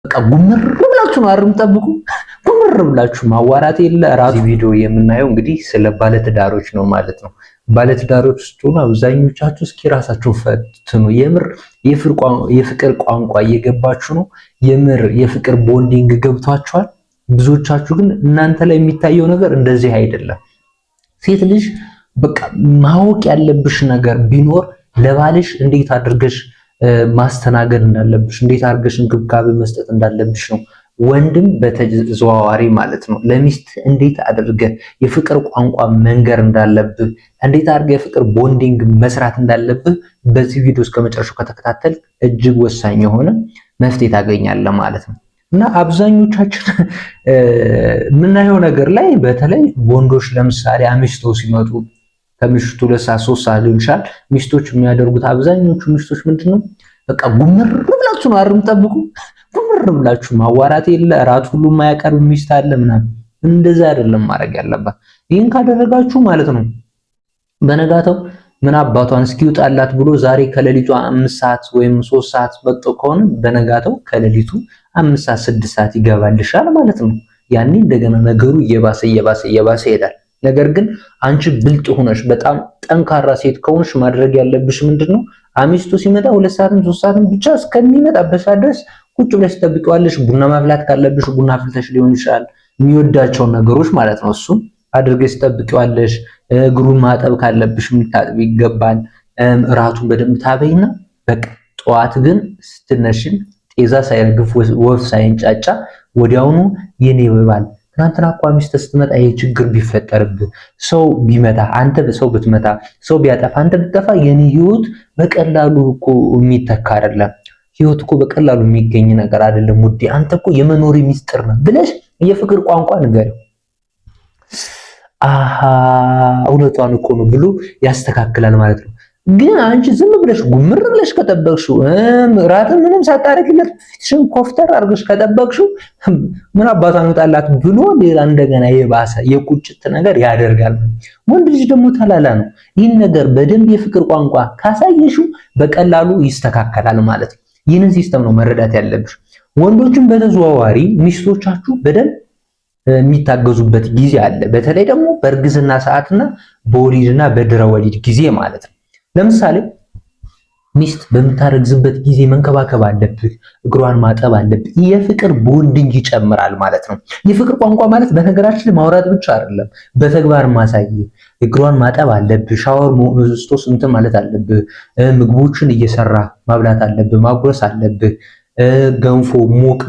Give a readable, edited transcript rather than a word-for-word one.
በቃ ጉምር ብላችሁ ነው አርም ጠብቁ። ጉምር ብላችሁ ማዋራት የለ ራሱ። ቪዲዮ የምናየው እንግዲህ ስለ ባለትዳሮች ነው ማለት ነው። ባለትዳሮች ውስጥ ሆነ አብዛኞቻችሁ እስኪ ራሳችሁ ፈትኑ። የምር የፍቅር ቋንቋ እየገባችሁ ነው? የምር የፍቅር ቦንዲንግ ገብቷችኋል? ብዙዎቻችሁ ግን እናንተ ላይ የሚታየው ነገር እንደዚህ አይደለም። ሴት ልጅ በቃ ማወቅ ያለብሽ ነገር ቢኖር ለባልሽ እንዴት አድርገሽ ማስተናገድ እንዳለብሽ፣ እንዴት አድርገሽ እንክብካቤ መስጠት እንዳለብሽ ነው። ወንድም በተዘዋዋሪ ማለት ነው ለሚስት እንዴት አድርገህ የፍቅር ቋንቋ መንገር እንዳለብህ፣ እንዴት አድርገህ የፍቅር ቦንዲንግ መስራት እንዳለብህ በዚህ ቪዲዮ እስከ መጨረሻው ከተከታተል እጅግ ወሳኝ የሆነ መፍትሄ ታገኛለህ ማለት ነው። እና አብዛኞቻችን የምናየው ነገር ላይ በተለይ ወንዶች ለምሳሌ አምሽተው ሲመጡ ከምሽቱ 2 ሰዓት 3 ሰዓት ሊሆን ይችላል። ሚስቶች የሚያደርጉት አብዛኞቹ ሚስቶች ምንድነው በቃ ጉምር ብላችሁ ነው አርም ጠብቁ። ጉምር ብላችሁ ማዋራት የለ እራት ሁሉ የማያቀርብ ሚስት አለ ምናምን። እንደዛ አይደለም ማድረግ ያለባት። ይህን ካደረጋችሁ ማለት ነው በነጋታው ምን አባቷን እስኪውጣላት ብሎ ዛሬ ከሌሊቱ 5 ሰዓት ወይም 3 ሰዓት መጥቶ ከሆነ በነጋታው ከሌሊቱ 5 ሰዓት 6 ሰዓት ይገባልሻል ማለት ነው። ያኔ እንደገና ነገሩ እየባሰ ይሄዳል። ነገር ግን አንቺ ብልጥ ሆነሽ በጣም ጠንካራ ሴት ከሆንሽ ማድረግ ያለብሽ ምንድነው? አሚስቱ ሲመጣ 2 ሰዓትም 3 ሰዓትም ብቻ እስከሚመጣበት ሰዓት ድረስ ቁጭ ብለሽ ትጠብቂዋለሽ። ቡና ማፍላት ካለብሽ ቡና አፍልተሽ ሊሆን ይችላል። የሚወዳቸውን ነገሮች ማለት ነው እሱን አድርገሽ ትጠብቂዋለሽ። እግሩን ማጠብ ካለብሽ ምታጥብ ይገባል። እራቱን በደንብ ታበይና በቃ ጠዋት ግን ስትነሽን ጤዛ ሳይረግፍ ወፍ ሳይንጫጫ ወዲያውኑ የኔ ባል ትናንትና እኮ ሚስትህ ስትመጣ ይሄ ችግር ቢፈጠርብህ፣ ሰው ቢመታ አንተ ሰው ብትመታ፣ ሰው ቢያጠፋ አንተ ብትጠፋ የኔ ህይወት በቀላሉ እኮ የሚተካ አይደለም። ህይወት እኮ በቀላሉ የሚገኝ ነገር አይደለም ውዴ፣ አንተ እኮ የመኖሪ ሚስጥር ነው ብለሽ የፍቅር ቋንቋ ንገሪው። አሃ እውነቷን እኮ ነው ብሎ ያስተካክላል ማለት ነው። ግን አንቺ ዝም ብለሽ ጉምር ብለሽ ከጠበቅሽው ራትን ምንም ሳታረግለት ፊትሽን ኮፍተር አድርገሽ ከጠበቅሽው ምን አባቷን ይወጣላት ብሎ ሌላ እንደገና የባሰ የቁጭት ነገር ያደርጋል። ወንድ ልጅ ደግሞ ተላላ ነው። ይህን ነገር በደንብ የፍቅር ቋንቋ ካሳየሽው በቀላሉ ይስተካከላል ማለት ነው። ይህንን ሲስተም ነው መረዳት ያለብሽ። ወንዶችን በተዘዋዋሪ ሚስቶቻችሁ በደንብ የሚታገዙበት ጊዜ አለ። በተለይ ደግሞ በእርግዝና ሰዓትና በወሊድና በድህረ ወሊድ ጊዜ ማለት ነው። ለምሳሌ ሚስት በምታረግዝበት ጊዜ መንከባከብ አለብህ፣ እግሯን ማጠብ አለብህ። የፍቅር ቦንዲንግ ይጨምራል ማለት ነው። የፍቅር ቋንቋ ማለት በነገራችን ላይ ማውራት ብቻ አይደለም፣ በተግባር ማሳየት። እግሯን ማጠብ አለብህ፣ ሻወር ስቶስ እንትን ማለት አለብህ፣ ምግቦችን እየሰራ ማብላት አለብህ፣ ማጉረስ አለብህ፣ ገንፎ ሞቅ